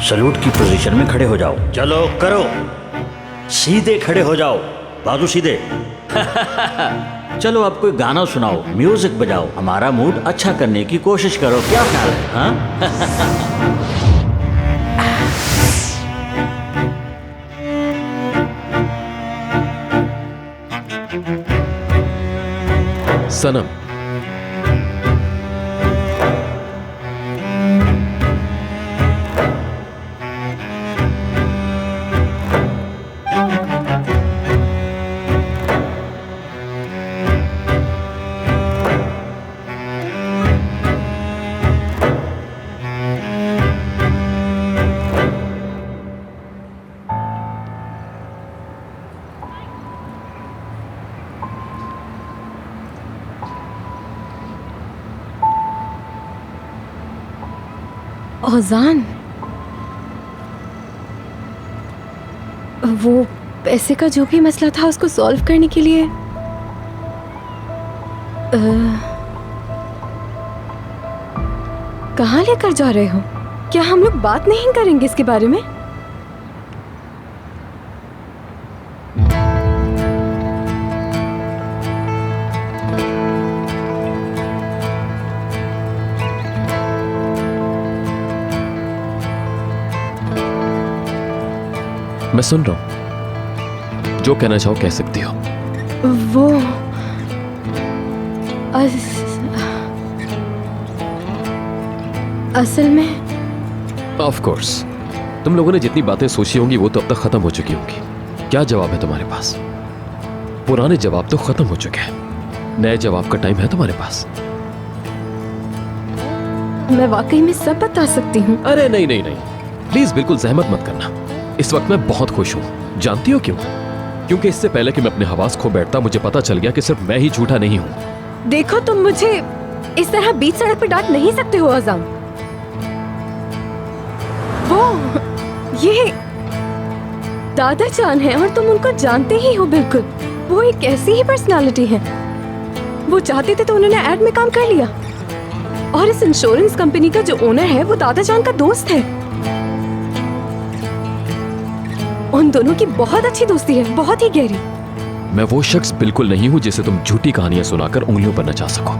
Salute की position में खड़े हो जाओ। चलो करो, सीधे खड़े हो जाओ, बाजू सीधे। चलो अब कोई गाना सुनाओ, म्यूजिक बजाओ, हमारा मूड अच्छा करने की कोशिश करो। क्या ख्याल है? हाँ? सनम, औजान, वो पैसे का जो भी मसला था उसको सॉल्व करने के लिए कहाँ लेकर जा रहे हो? क्या हम लोग बात नहीं करेंगे इसके बारे में? मैं सुन रहा हूं, जो कहना चाहो कह सकती हो। वो असल में ऑफ कोर्स, तुम लोगों ने जितनी बातें सोची होंगी वो तो अब तक खत्म हो चुकी होंगी। क्या जवाब है तुम्हारे पास? पुराने जवाब तो खत्म हो चुके हैं, नए जवाब का टाइम है तुम्हारे पास। मैं वाकई में सब बता सकती हूँ। अरे नहीं नहीं नहीं, प्लीज बिल्कुल जहमत मत करना। इस वक्त मैं बहुत खुश हूँ। जानती हो क्यों? क्योंकि इससे पहले कि मैं अपने हवास खो बैठता मुझे पता चल गया कि सिर्फ मैं ही झूठा नहीं हूँ। देखो, तुम मुझे इस तरह बीच सड़क पे डांट नहीं सकते हो अज़म। वो ये दादा जान है और तुम उनको जानते ही हो बिल्कुल। वो एक ऐसी ही पर्सनालिटी है। वो चाहते थे तो उन्होंने ऐड में काम कर लिया। और इस इंश्योरेंस कंपनी का जो ओनर है वो दादा जान का दोस्त है। उन दोनों की बहुत अच्छी दोस्ती है, बहुत ही गहरी। मैं वो शख्स बिल्कुल नहीं हूँ जिसे तुम झूठी कहानियां सुनाकर उंगलियों पर नचा सको।